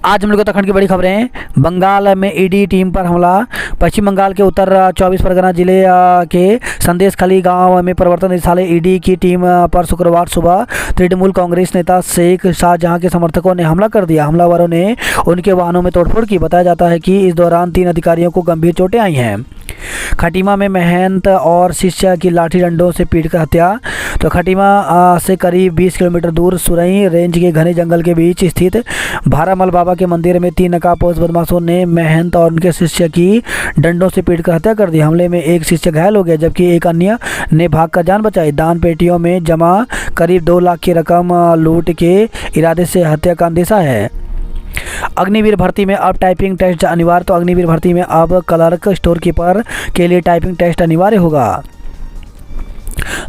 आज हम लोग उत्तराखंड की बड़ी खबरें। बंगाल में ईडी टीम पर हमला। पश्चिम बंगाल के उत्तर 24 परगना जिले के संदेशखाली गांव में प्रवर्तन निदेशालय ईडी की टीम पर शुक्रवार सुबह तृणमूल कांग्रेस नेता शेख शाहजहां के समर्थकों ने हमला कर दिया। हमलावरों ने उनके वाहनों में तोड़फोड़ की। बताया जाता है कि इस दौरान 3 अधिकारियों को गंभीर चोटें आई हैं। खटीमा में महंत और शिष्य की लाठी डंडों से पीटकर हत्या। तो खटीमा से करीब 20 किलोमीटर दूर सुरई रेंज के घने जंगल के बीच स्थित भारामल बाबा के मंदिर में 3 नकाबपोश बदमाशों ने महंत और उनके शिष्य की डंडों से पीटकर हत्या कर दी। हमले में एक शिष्य घायल हो गया जबकि एक अन्य ने भागकर जान बचाई। दान पेटियों में जमा करीब 2 लाख की रकम लूट के इरादे से हत्या का अंदेशा है। अग्निवीर भर्ती में अब टाइपिंग टेस्ट अनिवार्य। तो अग्निवीर भर्ती में अब क्लर्क स्टोर कीपर के लिए टाइपिंग टेस्ट अनिवार्य होगा।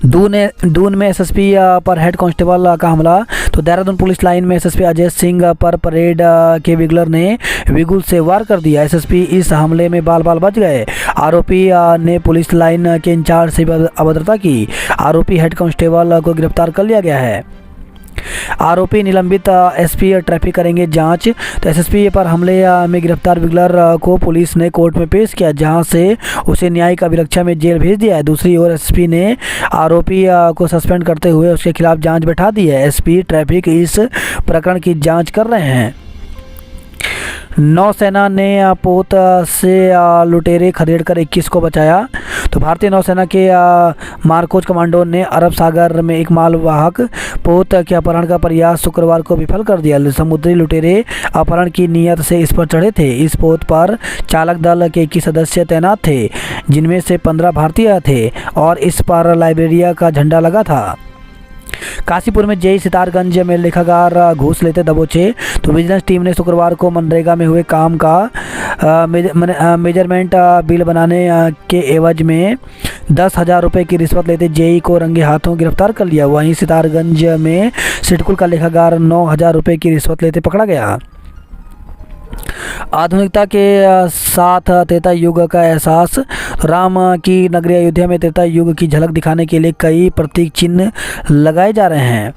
दून में एसएसपी पर हेड कांस्टेबल का हमला। तो देहरादून पुलिस लाइन में एसएसपी अजय सिंह पर परेड के विगलर ने विगुल से वार कर दिया। एसएसपी इस हमले में बाल बाल बच गए। आरोपी ने पुलिस लाइन के इंचार्ज से अभद्रता की। आरोपी हेड कांस्टेबल को गिरफ्तार कर लिया गया है। आरोपी निलंबित। एसपी ट्रैफिक करेंगे जांच। तो एसएसपी पर हमले में गिरफ्तार विगलर को पुलिस ने कोर्ट में पेश किया जहां से उसे न्यायिक अभिरक्षा में जेल भेज दिया है। दूसरी ओर एसपी ने आरोपी को सस्पेंड करते हुए उसके खिलाफ जांच बैठा दी है। एसपी ट्रैफिक इस प्रकरण की जांच कर रहे हैं। नौसेना ने पोत से लुटेरे खदेड़कर 21 को बचाया। तो भारतीय नौसेना के मारकोच कमांडो ने अरब सागर में एक मालवाहक पोत के अपहरण का प्रयास शुक्रवार को विफल कर दिया। समुद्री लुटेरे अपहरण की नीयत से इस पर चढ़े थे। इस पोत पर चालक दल के 21 सदस्य तैनात थे जिनमें से 15 भारतीय थे और इस पर लाइबेरिया का झंडा लगा था। काशीपुर में जेई सितारगंज में लेखाकार घूस लेते दबोचे। तो विजिलेंस टीम ने शुक्रवार को मनरेगा में हुए काम का मेजरमेंट बिल बनाने के एवज में 10,000 रुपये की रिश्वत लेते जेई को रंगे हाथों गिरफ्तार कर लिया। वहीं सितारगंज में सिडकुल का लेखाकार 9,000 रुपये की रिश्वत लेते पकड़ा गया। आधुनिकता के साथ त्रेता युग का एहसास। राम की नगरी अयोध्या में त्रेता युग की झलक दिखाने के लिए कई प्रतीक चिन्ह लगाए जा रहे हैं।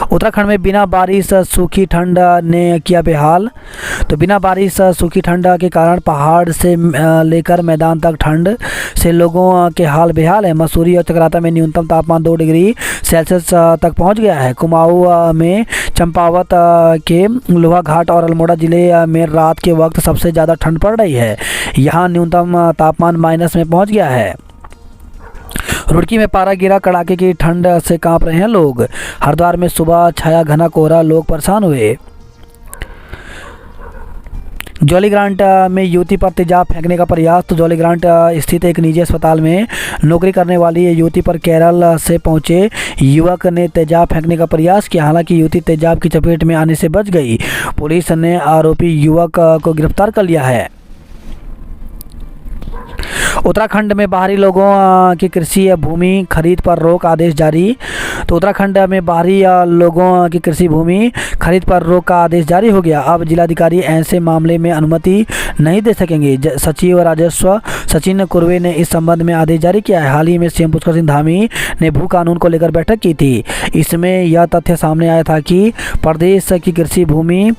उत्तराखंड में बिना बारिश सूखी ठंड ने किया बेहाल। तो बिना बारिश सूखी ठंड के कारण पहाड़ से लेकर मैदान तक ठंड से लोगों के हाल बेहाल है। मसूरी और चक्राता में न्यूनतम तापमान 2 डिग्री सेल्सियस तक पहुंच गया है। कुमाऊं में चंपावत के लोहा घाट और अल्मोड़ा जिले में रात के वक्त सबसे ज़्यादा ठंड पड़ रही है। यहाँ न्यूनतम तापमान माइनस में पहुँच गया है। रुड़की में पारा गिरा। कड़ाके की ठंड से कांप रहे हैं लोग। हरिद्वार में सुबह छाया घना कोहरा, लोग परेशान हुए। जॉलीग्रांट में युवती पर तेजाब फेंकने का प्रयास। तो जॉलीग्रांट स्थित एक निजी अस्पताल में नौकरी करने वाली युवती पर केरल से पहुंचे युवक ने तेजाब फेंकने का प्रयास किया। हालांकि युवती तेजाब की चपेट में आने से बच गई। पुलिस ने आरोपी युवक को गिरफ्तार कर लिया है। उत्तराखंड में बाहरी लोगों की कृषि भूमि खरीद पर रोक आदेश जारी। तो उत्तराखंड में बाहरी लोगों की कृषि भूमि खरीद पर रोक का आदेश जारी हो गया। अब जिलाधिकारी ऐसे मामले में अनुमति नहीं दे सकेंगे। सचिव राजस्व सचिन कुर्वे ने इस संबंध में आदेश जारी किया है। हाल ही में सीएम पुष्कर सिंह धामी ने भू कानून को लेकर बैठक की थी। इसमें यह तथ्य सामने आया था कि प्रदेश की कृषि भूमि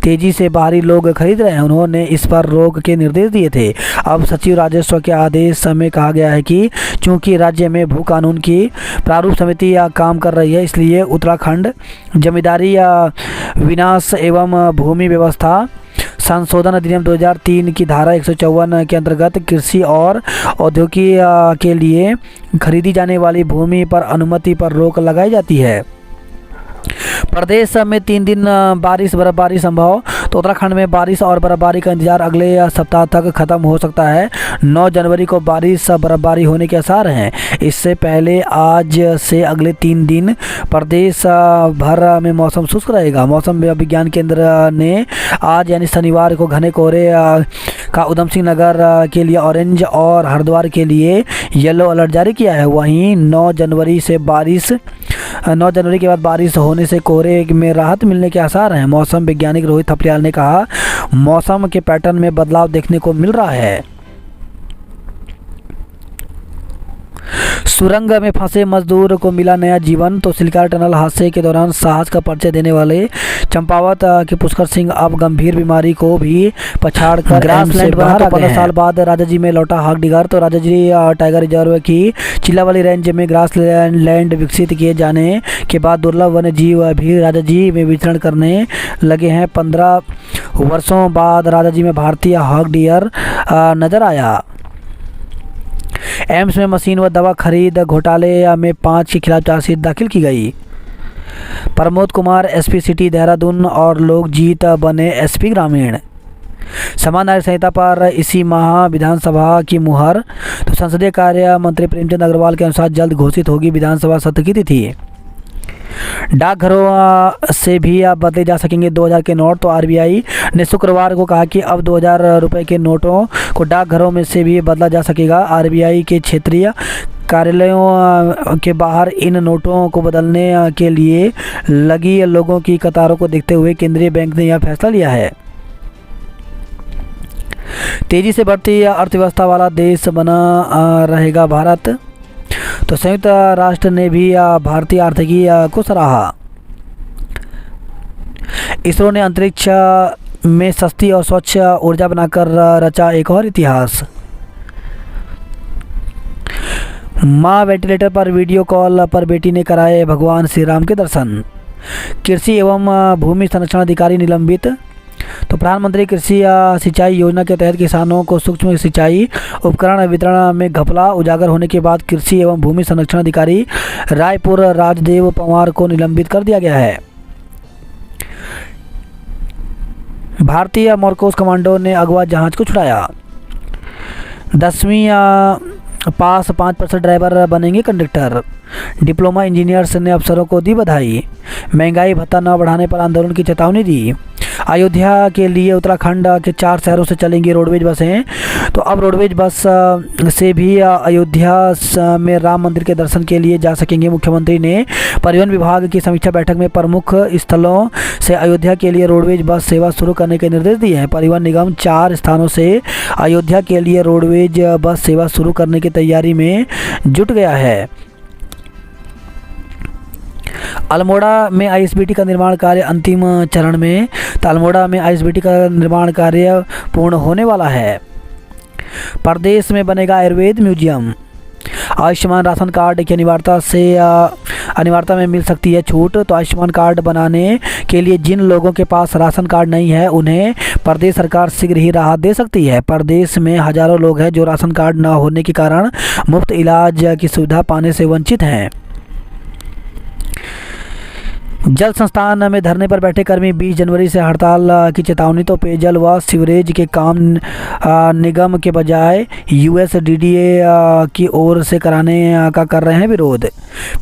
तेजी से बाहरी लोग खरीद रहे हैं। उन्होंने इस पर रोक के निर्देश दिए थे। अब सचिव राजस्व के आदेश में कहा गया है कि चूंकि राज्य में भू कानून की प्रारूप समिति काम कर रही है इसलिए उत्तराखंड जमींदारी विनाश एवं भूमि व्यवस्था संशोधन अधिनियम 2003 की धारा 154 के अंतर्गत कृषि और औद्योगिक के लिए खरीदी जाने वाली भूमि पर अनुमति पर रोक लगाई जाती है। प्रदेश में 3 दिन बारिश बर्फबारी संभव। तो उत्तराखंड में बारिश और बर्फबारी का इंतजार अगले सप्ताह तक खत्म हो सकता है। 9 जनवरी को बारिश बर्फबारी होने के आसार हैं। इससे पहले आज से अगले 3 दिन प्रदेश भर में मौसम शुष्क रहेगा। मौसम विज्ञान केंद्र ने आज यानी शनिवार को घने कोहरे का उधम सिंह नगर के लिए ऑरेंज और हरिद्वार के लिए येलो अलर्ट जारी किया है। वहीं 9 जनवरी के बाद बारिश होने से कोहरे में राहत मिलने के आसार हैं। मौसम वैज्ञानिक रोहित थपलियाल ने कहा मौसम के पैटर्न में बदलाव देखने को मिल रहा है। सुरंग में फंसे मजदूर को मिला नया जीवन। तो सिलकार टनल हादसे के दौरान साहस का परिचय देने वाले चंपावत के पुष्कर सिंह अब गंभीर बीमारी को भी पछाड़कर ग्रासलैंड बना। तो 15 साल बाद राजाजी में लौटा हाक डिगर। तो राजाजी टाइगर रिजर्व की चिल्लावाली रेंज में ग्रासलैंड विकसित किए जाने के बाद दुर्लभ वन्य जीव भी राजाजी में विचरण करने लगे हैं। 15 वर्षों बाद राजाजी में भारतीय हाक डियर नजर आया। एम्स में मशीन व दवा खरीद घोटाले में 5 के खिलाफ चार्जशीट दाखिल की गई। प्रमोद कुमार एसपी सिटी देहरादून और लोकजीत बने एसपी ग्रामीण। समान नागरिक संहिता पर इसी माह विधानसभा की मुहर। तो संसदीय कार्य मंत्री प्रेमचंद अग्रवाल के अनुसार जल्द घोषित होगी विधानसभा सत्र की तिथि। डाकघरों से भी अब बदले जा सकेंगे 2000 के नोट। तो आरबीआई ने शुक्रवार को कहा कि अब 2000 रुपये के नोटों को डाकघरों में से भी बदला जा सकेगा। आरबीआई के क्षेत्रीय कार्यालयों के बाहर इन नोटों को बदलने के लिए लगी लोगों की कतारों को देखते हुए केंद्रीय बैंक ने यह फैसला लिया है। तेजी से बढ़ती अर्थव्यवस्था वाला देश बना रहेगा भारत। तो संयुक्त राष्ट्र ने भी भारतीय आर्थिकी को सराहा। इसरो ने अंतरिक्ष में सस्ती और स्वच्छ ऊर्जा बनाकर रचा एक और इतिहास। मां वेंटिलेटर पर वीडियो कॉल पर बेटी ने कराए भगवान श्री राम के दर्शन। कृषि एवं भूमि संरक्षण अधिकारी निलंबित। तो प्रधानमंत्री कृषि सिंचाई योजना के तहत किसानों को सूक्ष्म सिंचाई उपकरण वितरण में घपला उजागर होने के बाद कृषि एवं भूमि संरक्षण अधिकारी रायपुर राजदेव पंवार को निलंबित कर दिया गया है। भारतीय मोरकोस कमांडो ने अगवा जहाज को छुड़ाया। 10वीं पास 5% ड्राइवर बनेंगे कंडक्टर। डिप्लोमा इंजीनियर्स ने अफसरों को दी बधाई। महंगाई भत्ता न बढ़ाने पर आंदोलन की चेतावनी दी। अयोध्या के लिए उत्तराखंड के 4 शहरों से चलेंगी रोडवेज बसें। तो अब रोडवेज बस से भी अयोध्या में राम मंदिर के दर्शन के लिए जा सकेंगे। मुख्यमंत्री ने परिवहन विभाग की समीक्षा बैठक में प्रमुख स्थलों से अयोध्या के लिए रोडवेज बस सेवा शुरू करने के निर्देश दिए हैं। परिवहन निगम 4 स्थानों से अयोध्या के लिए रोडवेज बस सेवा शुरू करने की तैयारी में जुट गया है। अल्मोड़ा में आईएसबीटी का निर्माण कार्य अंतिम चरण में। तो अल्मोड़ा में आईएसबीटी का निर्माण कार्य पूर्ण होने वाला है। प्रदेश में बनेगा Ayurveda museum. Ayushman ration card की अनिवार्यता में मिल सकती है छूट। तो आयुष्मान कार्ड बनाने के लिए जिन लोगों के पास राशन कार्ड नहीं है उन्हें प्रदेश सरकार शीघ्र ही राहत दे सकती है। प्रदेश में हजारों लोग हैं जो राशन कार्ड न होने के कारण मुफ्त इलाज की सुविधा पाने से वंचित हैं। जल संस्थान में धरने पर बैठे कर्मी 20 जनवरी से हड़ताल की चेतावनी। तो पेयजल व सीवरेज के काम निगम के बजाय यूएसडीडीए की ओर से कराने का कर रहे हैं विरोध।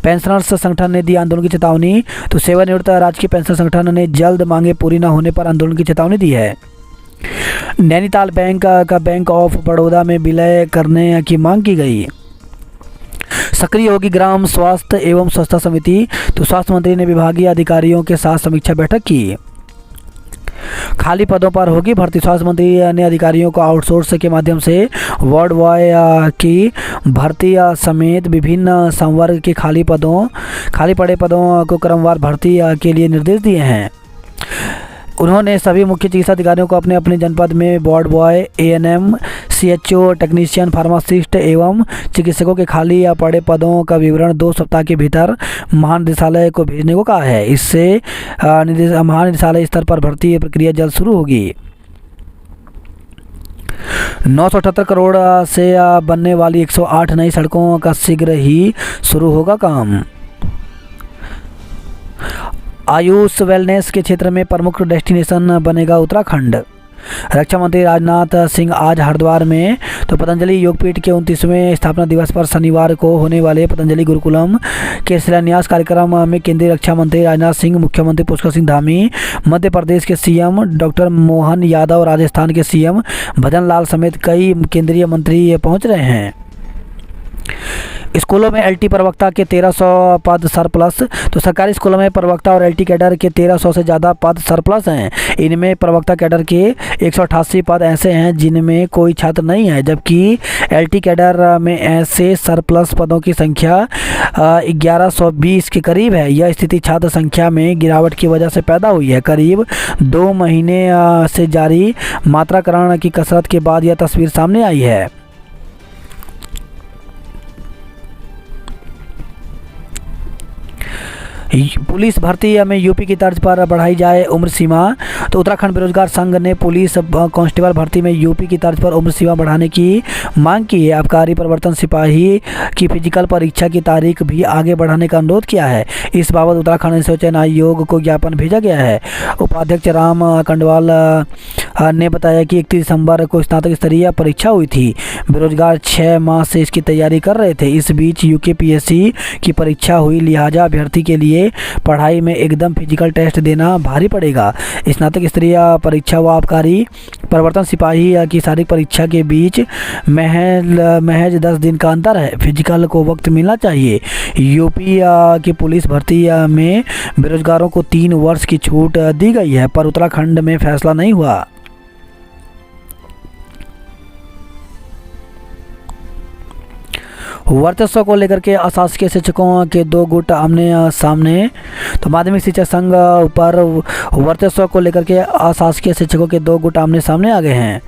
पेंशनर्स संगठन ने दी आंदोलन की चेतावनी। तो सेवानिवृत्त राजकीय पेंशन संगठन ने जल्द मांगे पूरी न होने पर आंदोलन की चेतावनी दी है। नैनीताल बैंक का बैंक ऑफ बड़ौदा में विलय करने की मांग की गई। सक्रिय होगी ग्राम स्वास्थ्य एवं स्वच्छता समिति। तो स्वास्थ्य मंत्री ने विभागीय अधिकारियों के साथ समीक्षा बैठक की। खाली पदों पर होगी भर्ती। स्वास्थ्य मंत्री ने अधिकारियों को आउटसोर्स के माध्यम से वार्ड बॉय की भर्ती समेत विभिन्न संवर्ग के खाली पड़े पदों को क्रमवार भर्ती के लिए निर्देश दिए हैं। उन्होंने सभी मुख्य चिकित्सा अधिकारियों को अपने अपने जनपद में ward boy, ANM, CHO, technician, pharmacist एवं चिकित्सकों के खाली पड़े पदों का विवरण 2 सप्ताह के भीतर महानिदेशालय को भेजने को कहा है। इससे महानिदेशालय स्तर पर भर्ती प्रक्रिया जल्द शुरू होगी। 978 करोड़ से बनने वाली 108 नई सड़कों का शीघ्र ही शुरू होगा काम। आयुष वेलनेस के क्षेत्र में प्रमुख डेस्टिनेशन बनेगा उत्तराखंड। रक्षा मंत्री राजनाथ सिंह आज हरिद्वार में तो पतंजलि योगपीठ के 29वें स्थापना दिवस पर शनिवार को होने वाले पतंजलि गुरुकुलम के शिलान्यास कार्यक्रम में केंद्रीय रक्षा मंत्री राजनाथ सिंह, मुख्यमंत्री पुष्कर सिंह धामी, मध्य प्रदेश के सीएम डॉक्टर मोहन यादव, राजस्थान के सीएम भजन लाल समेत कई केंद्रीय मंत्री पहुंच रहे हैं। स्कूलों में एलटी प्रवक्ता के 1300 पद सरप्लस। तो सरकारी स्कूलों में प्रवक्ता और एलटी कैडर के 1300 से ज़्यादा पद सरप्लस हैं। इनमें प्रवक्ता कैडर के 188 पद ऐसे हैं जिनमें कोई छात्र नहीं है, जबकि एलटी कैडर में ऐसे सरप्लस पदों की संख्या 1120 के करीब है। यह स्थिति छात्र संख्या में गिरावट की वजह से पैदा हुई है। करीब 2 महीने से जारी मात्राकरण की कसरत के बाद यह तस्वीर सामने आई है। पुलिस भर्ती में यूपी की तर्ज पर बढ़ाई जाए उम्र सीमा। तो उत्तराखंड बेरोजगार संघ ने पुलिस कांस्टेबल भर्ती में यूपी की तर्ज पर उम्र सीमा बढ़ाने की मांग की है। आबकारी प्रवर्तन सिपाही की फिजिकल परीक्षा की तारीख भी आगे बढ़ाने का अनुरोध किया है। इस बाबत उत्तराखंड निर्वाचन आयोग को ज्ञापन भेजा गया है। उपाध्यक्ष राम कंडवाल ने बताया कि 31 दिसंबर को स्नातक स्तरीय परीक्षा हुई थी। बेरोजगार 6 माह से इसकी तैयारी कर रहे थे। इस बीच यूकेपीएससी की परीक्षा हुई, लिहाजा अभ्यर्थी के लिए पढ़ाई में एकदम फिजिकल टेस्ट देना भारी पड़ेगा। स्नातक स्तरीय परीक्षा व आबकारी प्रवर्तन सिपाही की शारीरिक परीक्षा के बीच महज 10 दिन का अंतर है। फिजिकल को वक्त मिलना चाहिए। यूपी की पुलिस भर्ती में बेरोजगारों को 3 वर्ष की छूट दी गई है, पर उत्तराखंड में फैसला नहीं हुआ। वर्चस्व को लेकर के अशासकीय शिक्षकों के 2 गुट आमने सामने। तो माध्यमिक शिक्षक संघ पर वर्चस्व को लेकर के अशासकीय शिक्षकों के 2 गुट आमने सामने आ गए हैं।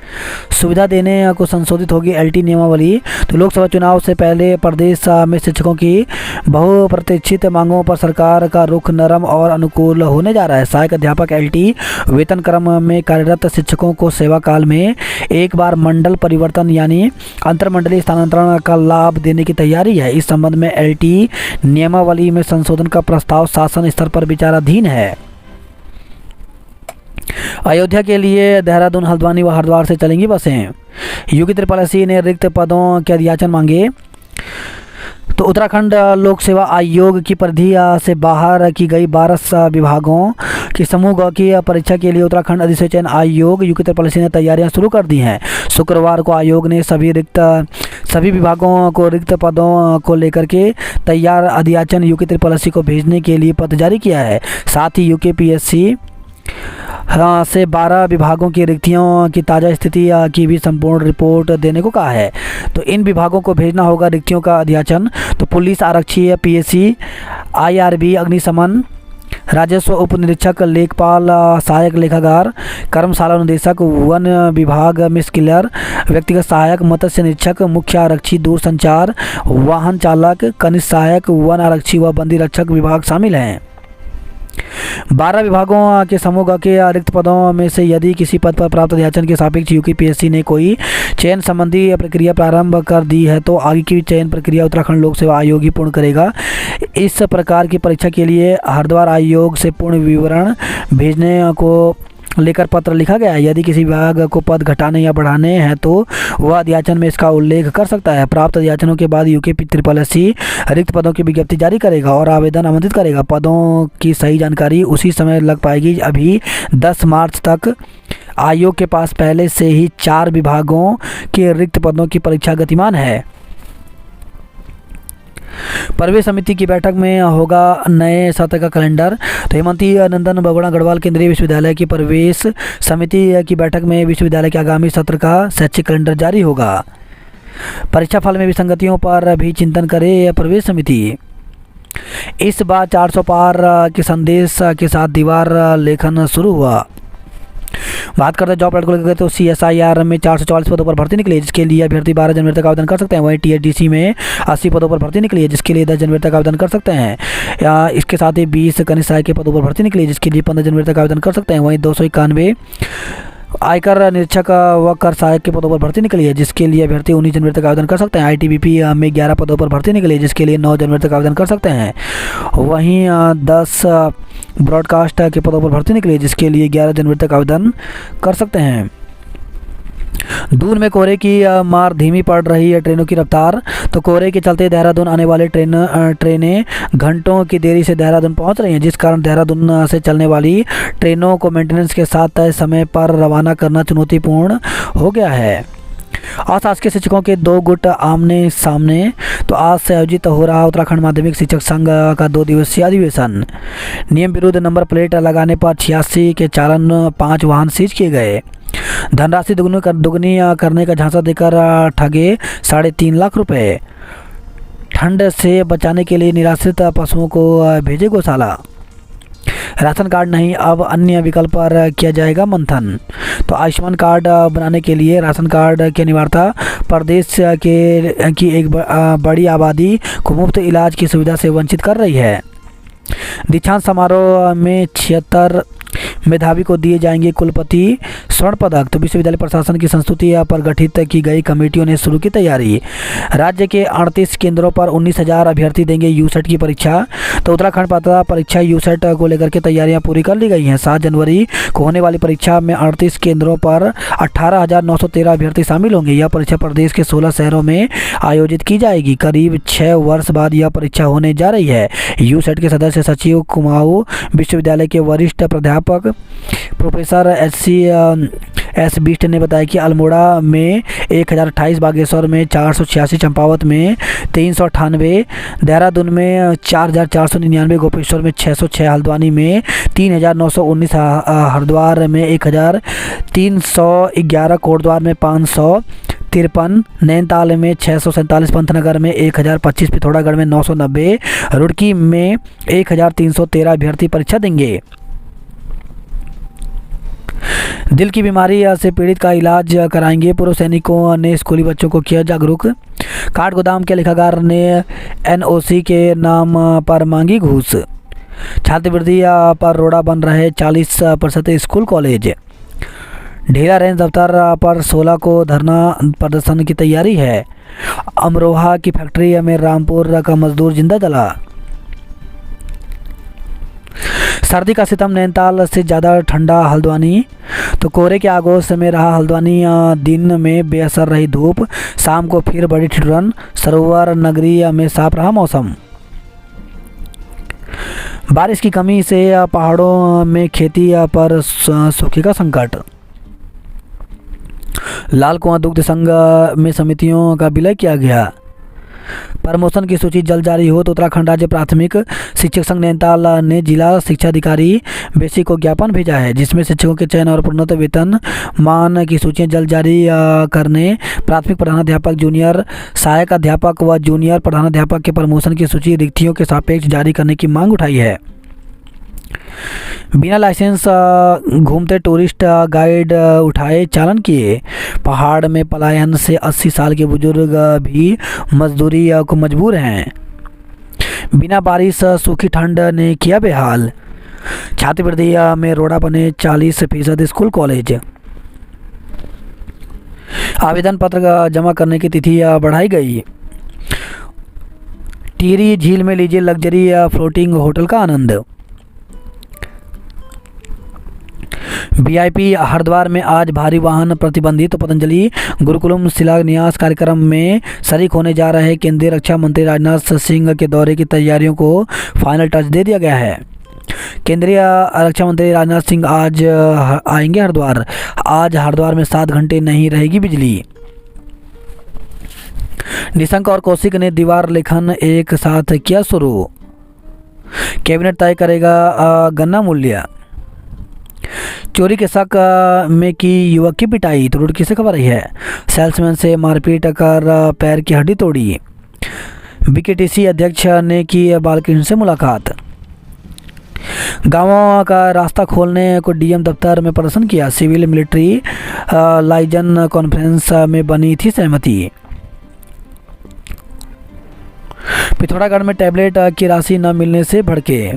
सुविधा देने को संशोधित होगी एलटी नियमावली। तो लोकसभा चुनाव से पहले प्रदेश में शिक्षकों की बहुप्रतीक्षित मांगों पर सरकार का रुख नरम और अनुकूल होने जा रहा है। सहायक अध्यापक एलटी वेतन क्रम में कार्यरत शिक्षकों को सेवा काल में एक बार मंडल परिवर्तन यानी अंतरमंडलीय स्थानांतरण का लाभ देने की तैयारी है। इस संबंध में एलटी नियमावली में संशोधन का प्रस्ताव शासन स्तर पर विचाराधीन है। अयोध्या के लिए देहरादून, हल्द्वानी व हरिद्वार से चलेंगी बसें। यूपी SSSC ने रिक्त पदों के अध्याचन मांगे। तो उत्तराखंड लोक सेवा आयोग की परिधि से बाहर की गई 12 विभागों की समूह की परीक्षा के लिए उत्तराखंड अधिसूचन आयोग यूपी SSSC ने तैयारियां शुरू कर दी हैं। शुक्रवार को आयोग ने सभी विभागों को रिक्त पदों को लेकर के तैयार अध्याचन यूपी SSSC को भेजने के लिए पत्र जारी किया है। साथ ही यूकेपीएससी से 12 विभागों की रिक्तियों की ताज़ा स्थिति की भी संपूर्ण रिपोर्ट देने को कहा है। तो इन विभागों को भेजना होगा रिक्तियों का अध्याचन। तो पुलिस आरक्षी, पीएससी, आईआरबी, अग्निशमन, राजस्व उप निरीक्षक, लेखपाल, सहायक लेखाकार, कर्मशाला निदेशक, वन विभाग में क्लर्क, व्यक्तिगत सहायक, मत्स्य निरीक्षक, मुख्य आरक्षी, दूरसंचार, वाहन चालक, कनिष्ठ सहायक, वन आरक्षी व बंदी रक्षक विभाग शामिल हैं। 12 विभागों के समूह के रिक्त पदों में से यदि किसी पद पर प्राप्त अध्याचन के सापेक्ष यूपीएससी ने कोई चयन संबंधी प्रक्रिया प्रारंभ कर दी है तो आगे की चयन प्रक्रिया उत्तराखंड लोक सेवा आयोग ही पूर्ण करेगा। इस प्रकार की परीक्षा के लिए हरिद्वार आयोग से पूर्ण विवरण भेजने को लेकर पत्र लिखा गया है। यदि किसी विभाग को पद घटाने या बढ़ाने हैं तो वह अध्याचन में इसका उल्लेख कर सकता है। प्राप्त अध्याचनों के बाद यूकेपीएससी रिक्त पदों की विज्ञप्ति जारी करेगा और आवेदन आमंत्रित करेगा। पदों की सही जानकारी उसी समय लग पाएगी। अभी 10 मार्च तक आयोग के पास पहले से ही 4 विभागों के रिक्त पदों की परीक्षा गतिमान है। प्रवेश समिति की बैठक में होगा नए सत्र का कैलेंडर। तो हेमंती नंदन बगुड़ा गढ़वाल केंद्रीय विश्वविद्यालय की प्रवेश समिति की बैठक में विश्वविद्यालय के आगामी सत्र का शैक्षिक कैलेंडर जारी होगा। परीक्षा फल में विसंगतियों पर भी चिंतन करे प्रवेश समिति। इस बार 400 पार के संदेश के साथ दीवार लेखन शुरू हुआ। बात करते हैं जॉब को लेकर। तो CSIR में 444 पदों पर भर्ती निकली है, जिसके लिए अभ्यर्थी 12 जनवरी तक आवेदन कर सकते हैं। वहीं THDC में 80 पदों पर भर्ती निकली है, जिसके लिए 10 जनवरी तक आवेदन कर सकते हैं। इसके साथ ही 20 कनिष्ठ सहायक के पदों पर भर्ती निकली है, जिसके लिए 15 जनवरी तक आवेदन कर सकते हैं। वहीं 291 आयकर निरीक्षक व कर सहायक के पदों पर भर्ती निकली है, जिसके लिए अभ्यर्थी 19 जनवरी तक आवेदन कर सकते हैं। ITBP में 11 पदों पर भर्ती निकली है, जिसके लिए 9 जनवरी तक आवेदन कर सकते हैं। वहीं 10 ब्रॉडकास्ट के पदों पर भर्ती निकली है, जिसके लिए 11 जनवरी तक आवेदन कर सकते हैं। दून में कोहरे की मार, धीमी पड़ रही है ट्रेनों की रफ्तार। तो कोहरे के चलते देहरादून आने वाले ट्रेनें घंटों की देरी से देहरादून पहुंच रही हैं, जिस कारण देहरादून से चलने वाली ट्रेनों को मेंटेनेंस के साथ तय समय पर रवाना करना चुनौतीपूर्ण हो गया है। अशासकीय शिक्षकों के 2 गुट आमने सामने। तो आज से आयोजित हो रहा उत्तराखंड माध्यमिक शिक्षक संघ का 2 दिवसीय अधिवेशन। नियम विरुद्ध नंबर प्लेट लगाने पर 86 के चालान, 5 वाहन सीज किए गए। धनराशि दुगनी करने का झांसा देकर ठगे 3.5 लाख रुपए। ठंड से बचाने के लिए निराश्रित पशुओं को भेजे गौशाला। राशन कार्ड नहीं, अब अन्य विकल्प पर किया जाएगा मंथन। तो आयुष्मान कार्ड बनाने के लिए राशन कार्ड की अनिवार्यता प्रदेश की एक बड़ी आबादी को मुफ्त इलाज की सुविधा से वंचित कर रही है। दीक्षांत समारोह में 76 मेधावी को दिए जाएंगे कुलपति स्वर्ण पदक। तो विश्वविद्यालय प्रशासन की संस्तुति पर गठित की गई कमेटियों ने शुरू की तैयारी। राज्य के 38 केंद्रों पर 19,000 अभ्यर्थी देंगे यूसेट की परीक्षा। तो उत्तराखंड पात्रता परीक्षा यूसेट को लेकर के तैयारियां पूरी कर ली गई हैं। 7 जनवरी को होने वाली परीक्षा में 38 केंद्रों पर 18,913 अभ्यर्थी शामिल होंगे। यह परीक्षा प्रदेश के 16 शहरों में आयोजित की जाएगी। करीब 6 वर्ष बाद यह परीक्षा होने जा रही है। यूसेट के सदस्य सचिव कुमाऊं विश्वविद्यालय के वरिष्ठ प्राध्यापक प्रोफेसर एस बिष्ट ने बताया कि अल्मोड़ा में 1028, बागेश्वर में 486, चंपावत में 398, देहरादून में 4499, गोपेश्वर में 606, हल्द्वानी में 3919, हरिद्वार में 1311, कोटद्वार में 553, नैनीताल में 647, पंतनगर में 1025, पिथौरागढ़ में 990, रुड़की में 1313 अभ्यर्थी परीक्षा देंगे। दिल की बीमारी से पीड़ित का इलाज कराएंगे। पूर्व सैनिकों ने स्कूली बच्चों को किया जागरूक। काठ गोदाम के लेखाकार ने एनओसी के नाम पर मांगी घूस। छात्रवृत्ति पर रोड़ा बन रहे 40% स्कूल कॉलेज। ढेला रेंज दफ्तर पर 16 को धरना प्रदर्शन की तैयारी है। अमरोहा की फैक्ट्री में रामपुर का मजदूर जिंदा जला। सर्दी का सितम, नैनीताल से ज़्यादा ठंडा हल्द्वानी। तो कोहरे के आगोश में रहा हल्द्वानी, दिन में बेअसर रही धूप, शाम को फिर बड़ी ठिठुरन। सरोवर नगरी में साफ रहा मौसम। बारिश की कमी से पहाड़ों में खेती पर सूखे का संकट। लाल कुआं दुग्ध संघ में समितियों का विलय किया गया। प्रमोशन की सूची जल्द जारी हो। तो उत्तराखंड राज्य प्राथमिक शिक्षक संघ नैनीताल ने जिला शिक्षा अधिकारी बेसी को ज्ञापन भेजा है, जिसमें शिक्षकों के चयन और प्रोन्नत वेतन मान की सूचियां जल्द जारी करने, प्राथमिक प्रधानाध्यापक, जूनियर सहायक अध्यापक व जूनियर प्रधानाध्यापक के प्रमोशन की सूची रिक्तियों के सापेक्ष जारी करने की मांग उठाई है। बिना लाइसेंस घूमते टूरिस्ट गाइड उठाए चालान किए। पहाड़ में पलायन से 80 साल के बुजुर्ग भी मजदूरी को मजबूर हैं। बिना बारिश सूखी ठंड ने किया बेहाल। छात्रवृत्ति में रोड़ा बने 40% स्कूल कॉलेज। आवेदन पत्र जमा करने की तिथि बढ़ाई गई। टिहरी झील में लीजिए लग्जरी फ्लोटिंग होटल का आनंद। वीआईपी हरिद्वार में आज भारी वाहन प्रतिबंधित। तो पतंजलि गुरुकुलम शिलान्यास कार्यक्रम में शरीक होने जा रहे केंद्रीय रक्षा मंत्री राजनाथ सिंह के दौरे की तैयारियों को फाइनल टच दे दिया गया है। केंद्रीय रक्षा मंत्री राजनाथ सिंह आज आएंगे हरिद्वार। आज हरिद्वार में 7 घंटे नहीं रहेगी बिजली। निशंक और कौशिक ने दीवार लेखन एक साथ किया शुरू। कैबिनेट तय करेगा गन्ना मूल्य। चोरी के शक में की युवक की पिटाई। तो रुड़की से खबर रही है। सेल्समैन से मारपीट कर पैर की हड्डी तोड़ी। बीकेटीसी अध्यक्ष ने की बालकृष्ण से मुलाकात। गांवों का रास्ता खोलने को डीएम दफ्तर में प्रदर्शन किया। सिविल मिलिट्री लाइजन कॉन्फ्रेंस में बनी थी सहमति। पिथौरागढ़ में टैबलेट की राशि न मिलने से भड़के।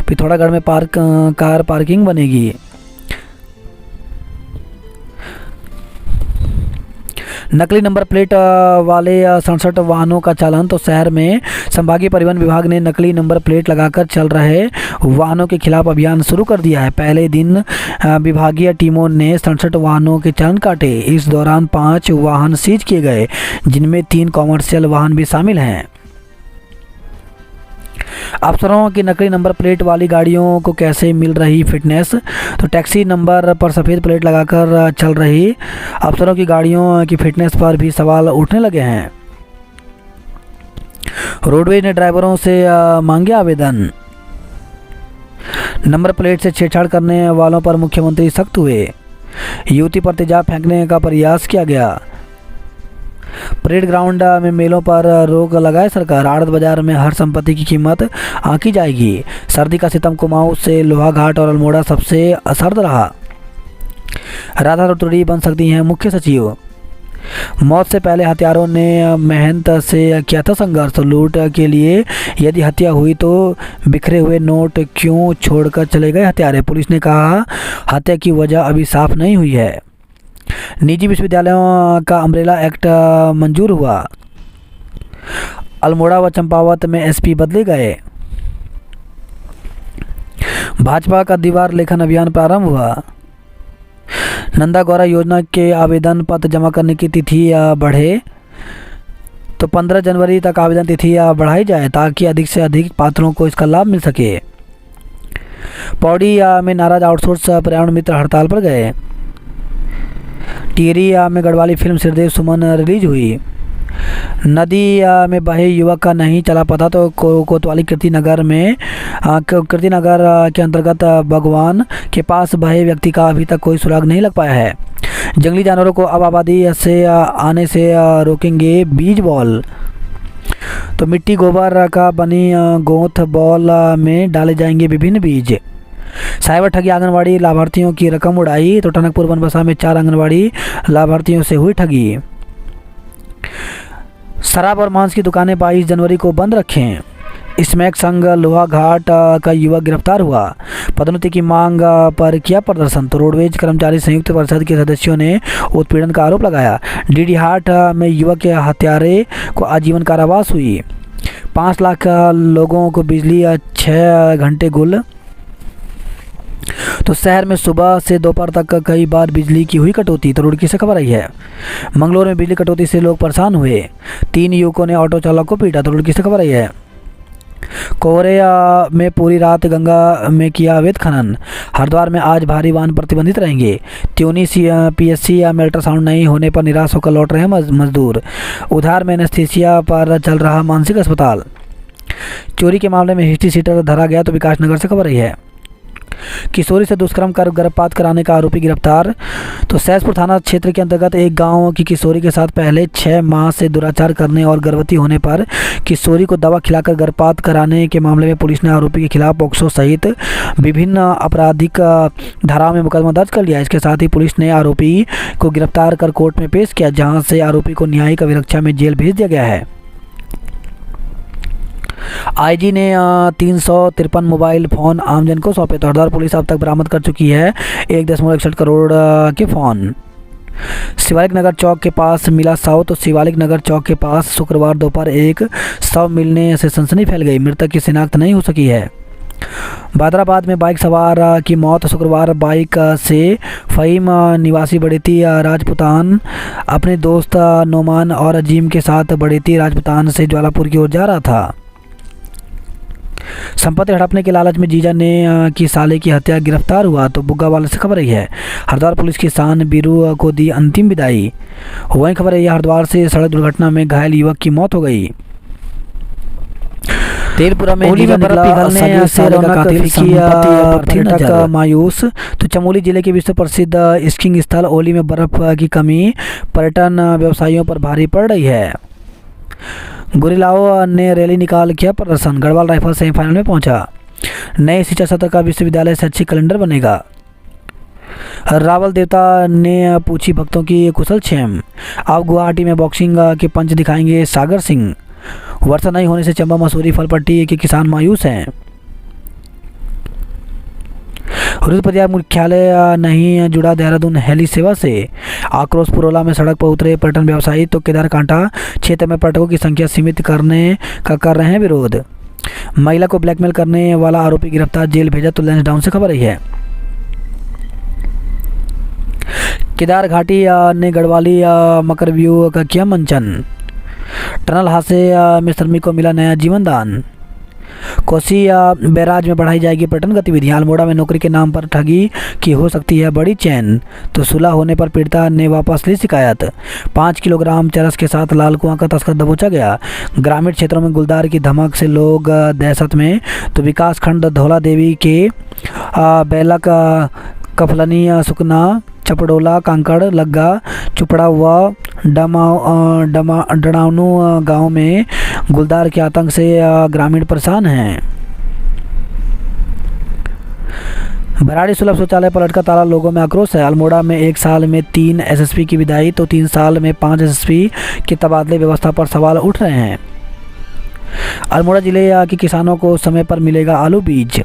पिथौरागढ़ में कार पार्किंग बनेगी। नकली नंबर प्लेट वाले 67 वाहनों का चालान। तो शहर में संभागीय परिवहन विभाग ने नकली नंबर प्लेट लगाकर चल रहे वाहनों के खिलाफ अभियान शुरू कर दिया है। पहले दिन विभागीय टीमों ने 67 वाहनों के चालान काटे। इस दौरान 5 वाहन सीज किए गए, जिनमें 3 कॉमर्शियल वाहन भी शामिल हैं। अफसरों की नकली नंबर प्लेट वाली गाड़ियों को कैसे मिल रही फिटनेस। तो टैक्सी नंबर पर सफ़ेद प्लेट लगाकर चल रही अफसरों की गाड़ियों की फिटनेस पर भी सवाल उठने लगे हैं। रोडवेज ने ड्राइवरों से मांगे आवेदन। नंबर प्लेट से छेड़छाड़ करने वालों पर मुख्यमंत्री सख्त हुए। युवती पर तेजाब फेंकने का प्रयास किया गया। परेड ग्राउंड में मेलों पर रोक लगाए सरकार। आड़त बाजार में हर संपत्ति की कीमत आंकी जाएगी। सर्दी का सितम कुमाऊं से लोहाघाट और अल्मोड़ा सबसे सर्द रहा। राधा रतुड़ी बन सकती हैं मुख्य सचिव। मौत से पहले हत्यारों ने मेहनत से किया था संघर्ष। लूट के लिए यदि हत्या हुई तो बिखरे हुए नोट क्यों छोड़कर चले गए हत्यारे। पुलिस ने कहा हत्या की वजह अभी साफ नहीं हुई है। निजी विश्वविद्यालयों का अम्ब्रेला एक्ट मंजूर हुआ। अल्मोड़ा व चंपावत में एसपी बदले गए। भाजपा का दीवार लेखन अभियान प्रारंभ हुआ। नंदा गौरा योजना के आवेदन पत्र जमा करने की तिथि बढ़े तो 15 जनवरी तक आवेदन तिथि बढ़ाई जाए ताकि अधिक से अधिक पात्रों को इसका लाभ मिल सके। पौड़ी में नाराज आउटसोर्स पर्यावरण मित्र हड़ताल पर गए। टिहरी में गढ़वाली फिल्म सिरदेव सुमन रिलीज हुई। नदी में बहे युवक का नहीं चला पता तो कोतवाली कीर्तिनगर के अंतर्गत भगवान के पास बहे व्यक्ति का अभी तक कोई सुराग नहीं लग पाया है। जंगली जानवरों को अब आबादी से आने से रोकेंगे बीज बॉल। तो मिट्टी गोबर का बनी गोथ बॉल में डाले जाएंगे विभिन्न बीज। साइबर ठगी आंगनवाड़ी लाभार्थियों की रकम उड़ाई। तो टनकपुर बनबसा में 4 आंगनवाड़ी लाभार्थियों से हुई ठगी। शराब और मांस की दुकानें 22 जनवरी को बंद रखें। स्मैक संघ लोहाघाट का युवक गिरफ्तार हुआ। पदोन्नति की मांग पर किया प्रदर्शन। तो रोडवेज कर्मचारी संयुक्त परिषद के सदस्यों ने उत्पीड़न का आरोप लगाया। डीडी हाट में युवक के हत्यारे को आजीवन कारावास हुई। 5 लाख लोगों को बिजली 6 घंटे गुल। तो शहर में सुबह से दोपहर तक कई बार बिजली की हुई कटौती। तो रुड़की से खबर आई है। मंगलोर में बिजली कटौती से लोग परेशान हुए। 3 युवकों ने ऑटो चालक को पीटा। तो रुड़की से खबर आई है। कोहरे में पूरी रात गंगा में किया अवैध खनन। हरिद्वार में आज भारी वाहन प्रतिबंधित रहेंगे। त्यूनी पीएससी में अल्ट्रासाउंड नहीं होने पर निराश होकर लौट रहे मजदूर। उधार में एनेस्थीसिया पर चल रहा मानसिक अस्पताल। चोरी के मामले में हिस्ट्री सीटर धरा गया। तो विकासनगर से खबर आई है। किशोरी से दुष्कर्म कर गर्भपात कराने का आरोपी गिरफ्तार। तो सैदपुर थाना क्षेत्र के अंतर्गत एक गांव की किशोरी के साथ पहले 6 माह से दुराचार करने और गर्भवती होने पर किशोरी को दवा खिलाकर गर्भपात कराने के मामले में पुलिस ने आरोपी के खिलाफ पोक्सो सहित विभिन्न आपराधिक धाराओं में मुकदमा दर्ज कर लिया। इसके साथ ही पुलिस ने आरोपी को गिरफ्तार कर कोर्ट में पेश किया, जहाँ से आरोपी को न्यायिक अभिरक्षा में जेल भेज दिया गया है। आईजी ने 353 मोबाइल फ़ोन आमजन को सौंपे। तो हरिद्वार पुलिस अब तक बरामद कर चुकी है 1.61 करोड़ के फ़ोन। शिवालिक नगर चौक के पास मिला शव। तो शिवालिक नगर चौक के पास शुक्रवार दोपहर एक शव मिलने से सनसनी फैल गई। मृतक की शिनाख्त नहीं हो सकी है। बादराबाद में बाइक सवार की मौत। शुक्रवार बाइक से फ़हीम निवासी बड़ेती राजपुतान अपने दोस्त नोमान और अजीम के साथ बड़ेती राजपुतान से ज्वालापुर की ओर जा रहा था। संपत्ति हड़पने के लालच में जीजा ने की साले की हत्या, गिरफ्तार हुआ। तो बुग्गा वाले से खबर रही है। हरिद्वार पुलिस की शान बीरू को दी अंतिम विदाई। वहीं खबर है हरिद्वार से सड़क दुर्घटना में घायल युवक की मौत हो गई। तेलपुरा में जीजा निकला से पर्यटक मायूस। तो चमोली जिले के विश्व प्रसिद्ध स्कीइंग स्थल ओली में बर्फ की कमी पर्यटन व्यवसायियों पर भारी पड़ रही है। गुरिल्लाओं ने रैली निकाल किया प्रदर्शन। गढ़वाल राइफल सेमीफाइनल में पहुंचा। नए शिक्षा सत्र का विश्वविद्यालय शैक्षिक कैलेंडर बनेगा। रावल देवता ने पूछी भक्तों की कुशल क्षेम। अब गुवाहाटी में बॉक्सिंग के पंच दिखाएंगे सागर सिंह। वर्षा नहीं होने से चंबा मसूरी फलपट्टी के किसान मायूस हैं। रुद्रप्रयाग मुख्यालय नहीं जुड़ा देहरादून हेली सेवा से। आक्रोश पुरोला में सड़क पर उतरे पर्यटन व्यवसायी। तो केदारकांठा क्षेत्र में पर्यटकों की संख्या सीमित करने का कर रहे हैं विरोध। महिला को ब्लैकमेल करने वाला आरोपी गिरफ्तार, जेल भेजा। तो लैंसडाउन से खबर रही है। केदार घाटी ने गढ़वाली मकरव्यूह का किया मंचन। टनल हादसे में श्रमिक को मिला नया जीवन दान। कोसी बैराज में बढ़ाई जाएगी पर्यटन गतिविधियां। अल्मोड़ा में नौकरी के नाम पर ठगी की हो सकती है बड़ी चेन, तो सुलह होने पर पीड़िता ने वापस ली शिकायत। 5 किलोग्राम चरस के साथ लाल कुआं का तस्कर दबोचा गया। ग्रामीण क्षेत्रों में गुलदार की धमक से लोग दहशत में, तो विकास खंड धौला देवी के बेलक, कफलनी, सुकना, चपड़ोला, कांकड़, लग्गा, चुपड़ा व डणावनू गांव में गुलदार के आतंक से ग्रामीण परेशान हैं। बराड़ी सुलभ शौचालय पर लटका ताला, लोगों में आक्रोश है। अल्मोड़ा में 1 साल में 3 एसएसपी की विदाई, तो 3 साल में 5 एसएसपी के तबादले व्यवस्था पर सवाल उठ रहे हैं। अल्मोड़ा जिले के किसानों को समय पर मिलेगा आलू बीज।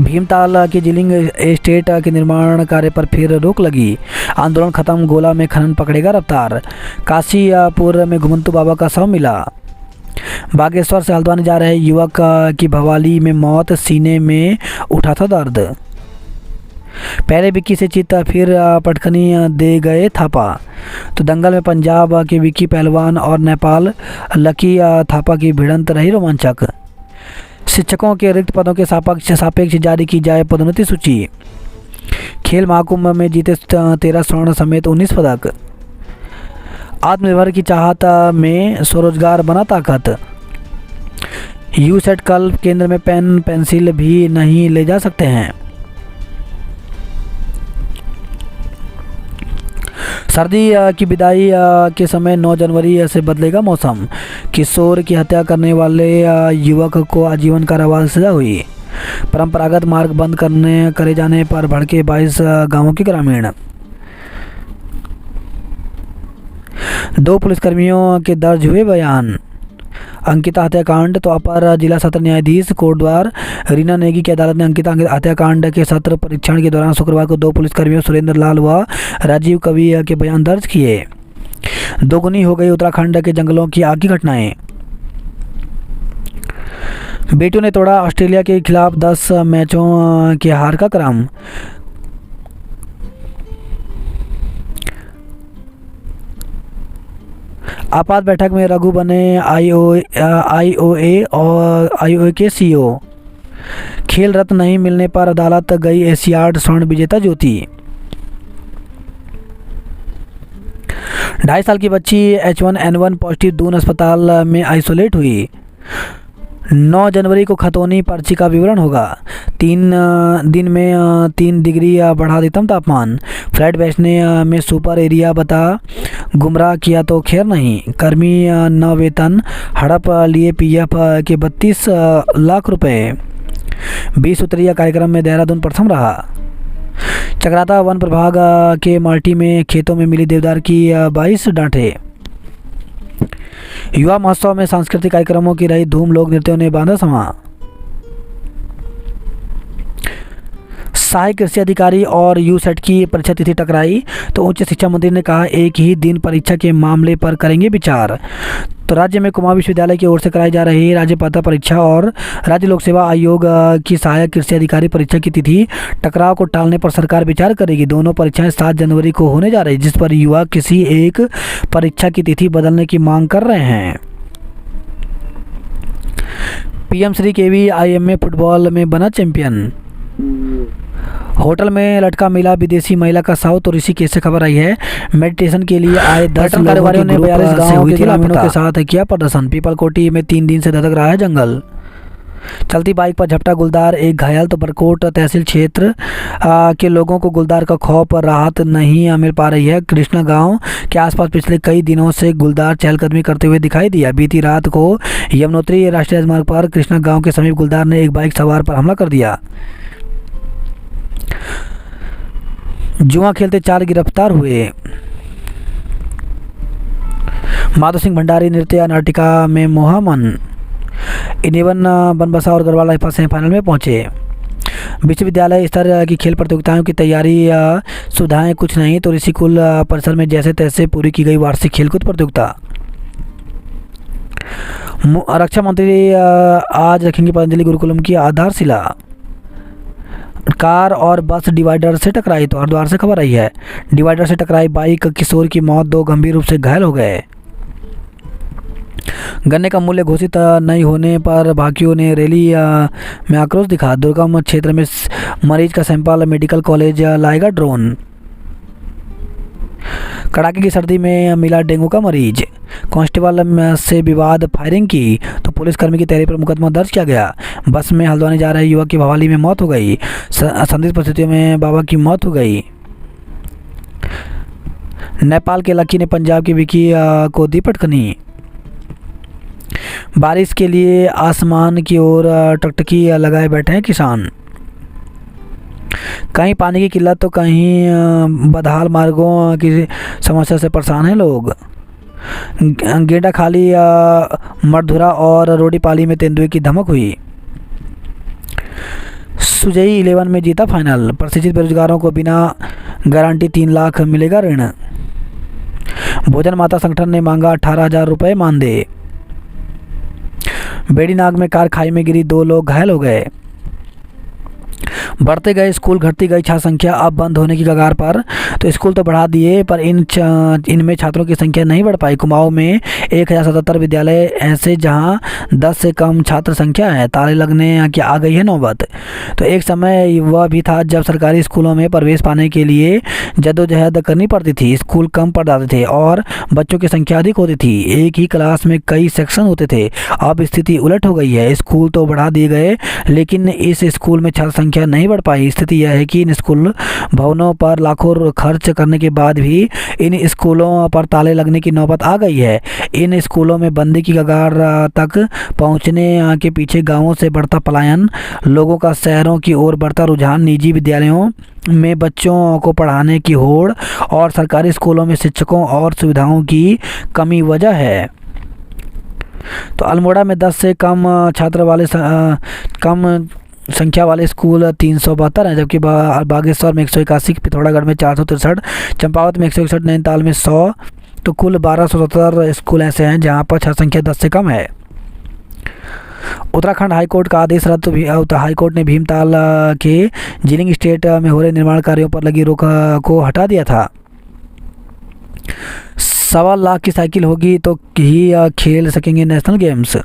भीमताल की जिलिंग एस्टेट के निर्माण कार्य पर फिर रोक लगी। आंदोलन खत्म, गोला में खनन पकड़ेगा रफ्तार। काशीपुर में घुमंतू बाबा का शव मिला। बागेश्वर से हल्द्वानी जा रहे युवक की भवाली में मौत, सीने में उठा था दर्द। पहले विक्की से चित, फिर पटखनी दे गए थापा। तो दंगल में पंजाब के विक्की पहलवान और नेपाल लकी थापा की भिड़ंत रही रोमांचक। शिक्षकों के रिक्त पदों के सापेक्ष जारी की जाए पदोन्नति सूची। खेल महाकुंभ में जीते 13 स्वर्ण समेत 19 पदक। आत्मनिर्भर की चाहत में स्वरोजगार बना ताकत। यूसेट कल केंद्र में पेन पेंसिल भी नहीं ले जा सकते हैं। सर्दी की विदाई के समय 9 जनवरी से बदलेगा मौसम। किशोर की हत्या करने वाले युवक को आजीवन कारावास सजा हुई। परंपरागत मार्ग बंद करे जाने पर भड़के 22 गांवों के ग्रामीण। 2 पुलिसकर्मियों के दर्ज हुए बयान। अंकिता हत्याकांड, तो अपर जिला सत्र न्यायाधीश कोटद्वार रीना नेगी की अदालत ने अंकिता हत्याकांड के सत्र परीक्षण के दौरान शुक्रवार को 2 पुलिसकर्मियों सुरेंद्र लाल व राजीव कवि के बयान दर्ज किए। दोगुनी हो गई उत्तराखंड के जंगलों की आग की घटनाएं। बेटियों ने तोड़ा ऑस्ट्रेलिया के खिलाफ 10 मैचों के हार का क्रम। आपात बैठक में रघु बने आईओए के सीईओ। खेल रत्न नहीं मिलने पर अदालत गई एशियाड स्वर्ण विजेता ज्योति। 2.5 साल की बच्ची H1N1 पॉजिटिव दून अस्पताल में आइसोलेट हुई। 9 जनवरी को खतौनी पर्ची का विवरण होगा। 3 दिन में 3 डिग्री बढ़ा अधिकतम तापमान। फ्लैट बेचने में सुपर एरिया बता गुमराह किया तो खैर नहीं। कर्मी न वेतन, हड़प लिए पीएफ के 32 लाख रुपए। 20 सूत्रीय कार्यक्रम में देहरादून प्रथम रहा। चक्राता वन प्रभाग के माल्टी में खेतों में मिली देवदार की 22 डांठे। युवा महोत्सव में सांस्कृतिक कार्यक्रमों की रही धूम, लोक नृत्यों ने बांधा समा। सहायक कृषि अधिकारी और यूसेट की परीक्षा तिथि टकराई, तो उच्च शिक्षा मंत्री ने कहा एक ही दिन परीक्षा के मामले पर करेंगे विचार। तो राज्य में कुमाऊं विश्वविद्यालय की ओर से कराई जा रही राज्य पात्रता परीक्षा और राज्य लोक सेवा आयोग की सहायक कृषि अधिकारी परीक्षा की तिथि टकराव को टालने पर सरकार विचार करेगी। दोनों परीक्षाएं 7 जनवरी को होने जा रही, जिस पर युवा किसी एक परीक्षा की तिथि बदलने की मांग कर रहे हैं। पीएम श्री KVIM में फुटबॉल में बना चैंपियन। होटल में लटका मिला विदेशी महिला का शव, तो ऋषिकेश से खबर आई है। मेडिटेशन के लिए आए 10 कारोबारियों ने 42 गांवों के ग्रामीणों के साथ किया प्रदर्शन। पीपलकोटी में 3 दिन से धधक रहा है जंगल। चलती बाइक पर झपटा गुलदार, एक घायल, तो बरकोट तहसील क्षेत्र के लोगों को गुलदार का खौफ राहत नहीं मिल पा रही है। कृष्णा गांव के आसपास पिछले कई दिनों से गुलदार चहलकदमी करते हुए दिखाई दिया। बीती रात को यमुनोत्री राष्ट्रीय राजमार्ग पर कृष्णा गांव के समीप गुलदार ने एक बाइक सवार पर हमला कर दिया। जुआ खेलते 4 गिरफ्तार हुए। माधो सिंह भंडारी नृत्य नाटिका में मोहामन। 11 बनबसा और गढ़वाल राइफल सेमीफाइनल में पहुंचे। विश्वविद्यालय स्तर की खेल प्रतियोगिताओं की तैयारी सुविधाएं कुछ नहीं, तो ऋषिकुल परिसर में जैसे तैसे पूरी की गई वार्षिक खेलकूद प्रतियोगिता। रक्षा मंत्री आज रखेंगे पतंजलि गुरुकुलम की आधारशिला। कार और बस डिवाइडर से टकराई, तो हरिद्वार से खबर आई है। डिवाइडर से टकराई बाइक, किशोर की मौत, 2 गंभीर रूप से घायल हो गए। गन्ने का मूल्य घोषित नहीं होने पर भाकियों ने रैली में आक्रोश दिखा। दुर्गम क्षेत्र में मरीज का सैंपल मेडिकल कॉलेज लाएगा ड्रोन। कड़ाके की सर्दी में मिला डेंगू का मरीज। कांस्टेबल से विवाद, फायरिंग की तो पुलिसकर्मी की तहरीर पर मुकदमा दर्ज किया गया। बस में हल्द्वानी जा रहे युवक की भवाली में मौत हो गई। संदिग्ध परिस्थितियों में बाबा की मौत हो गई। नेपाल के लकी ने पंजाब की विकी को दी पटकनी। बारिश के लिए आसमान की ओर टकटकी लगाए बैठे हैं किसान। कहीं पानी की किल्लत तो कहीं बदहाल मार्गों की समस्या से परेशान हैं लोग। गेंडा खाली मरधुरा और रोडीपाली में तेंदुए की धमक हुई। सुजई 11 में जीता फाइनल। प्रशिक्षित बेरोजगारों को बिना गारंटी 3 लाख मिलेगा ऋण। भोजन माता संगठन ने मांगा 18,000 रुपये मानदेय। बेड़ी नाग में कार खाई में गिरी, 2 लोग घायल हो गए। बढ़ते गए स्कूल, घटती गई छात्र संख्या, अब बंद होने की कगार पर। तो स्कूल तो बढ़ा दिए पर इनमें छात्रों की संख्या नहीं बढ़ पाई। कुमाऊं में 1077 विद्यालय ऐसे जहां 10 से कम छात्र संख्या है। ताले लगने की आ गई है नौबत। तो एक समय वह भी था जब सरकारी स्कूलों में प्रवेश पाने के लिए जद्दोजहद करनी पड़ती थी। स्कूल कम पड़ जाते थे और बच्चों की संख्या अधिक होती थी। एक ही क्लास में कई सेक्शन होते थे। अब स्थिति उलट हो गई है। स्कूल तो बढ़ा दिए गए लेकिन इस स्कूल में छात्र संख्या नहीं बढ़ पाई। स्थिति यह है कि इन स्कूल भवनों पर लाखों खर्च करने के बाद भी इन स्कूलों पर ताले लगने की नौबत आ गई है। इन स्कूलों में बंदी की कगार तक पहुंचने के पीछे गांवों से बढ़ता पलायन, लोगों का शहरों की ओर बढ़ता रुझान, निजी विद्यालयों में बच्चों को पढ़ाने की होड़ और सरकारी स्कूलों में शिक्षकों और सुविधाओं की कमी वजह है। तो अल्मोड़ा में 10 से कम छात्र वाले कम संख्या वाले स्कूल 372 हैं, जबकि बागेश्वर में 181, पिथौरागढ़ में 463, चंपावत में 161, नैनीताल में 100। तो कुल 1270 स्कूल ऐसे हैं जहां पर छात्र संख्या 10 से कम है। उत्तराखंड हाईकोर्ट का आदेश रद्द। हाईकोर्ट ने भीमताल के जिलिंग स्टेट में हो रहे निर्माण कार्यों पर लगी रोक को हटा दिया था। 1.25 लाख की साइकिल होगी तो ही खेल सकेंगे नेशनल गेम्स।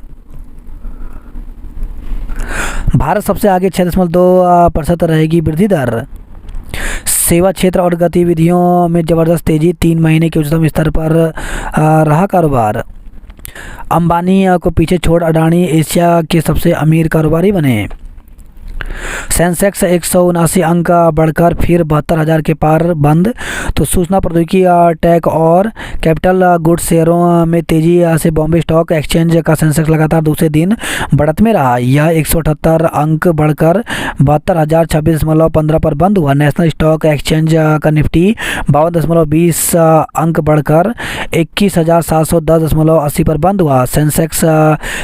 भारत सबसे आगे 6.2% रहेगी वृद्धि दर। सेवा क्षेत्र और गतिविधियों में जबरदस्त तेजी, 3 महीने के उच्चतम स्तर पर रहा कारोबार। अंबानी को पीछे छोड़ अडानी एशिया के सबसे अमीर कारोबारी बने। सेंसेक्स 179 अंक बढ़कर फिर 72,000 के पार बंद। तो सूचना प्रौद्योगिकी, टेक और कैपिटल गुड्स शेयरों में तेजी से बॉम्बे स्टॉक एक्सचेंज का सेंसेक्स लगातार दूसरे दिन बढ़त में रहा। यह 178 अंक बढ़कर 72,026.15 पर बंद हुआ। नेशनल स्टॉक एक्सचेंज का निफ्टी 52.20 अंक बढ़कर 21,710.80 पर बंद हुआ। सेंसेक्स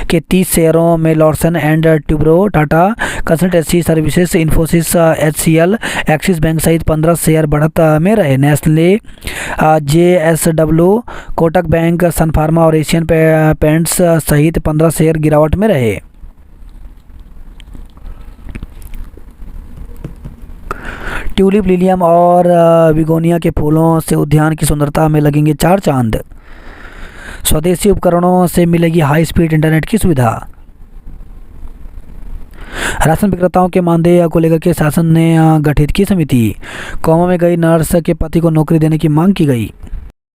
के 30 शेयरों में Larsen and Toubro, Tata consultancy services, Infosys, HCL, axis bank सहित 15 शेयर बढ़त में रहे। नेस्ले, JSW, कोटक बैंक, सन फार्मा और एशियन पेंट्स सहित 15 शेयर गिरावट में रहे। ट्यूलिप, लिलियम और बिगोनिया के फूलों से उद्यान की सुंदरता में लगेंगे 4 चांद। स्वदेशी उपकरणों से मिलेगी हाई स्पीड इंटरनेट की सुविधा। राशन विक्रेताओं के मानदेय को लेकर के शासन ने गठित की समिति। कोमा में गई नर्स के पति को नौकरी देने की मांग की गई।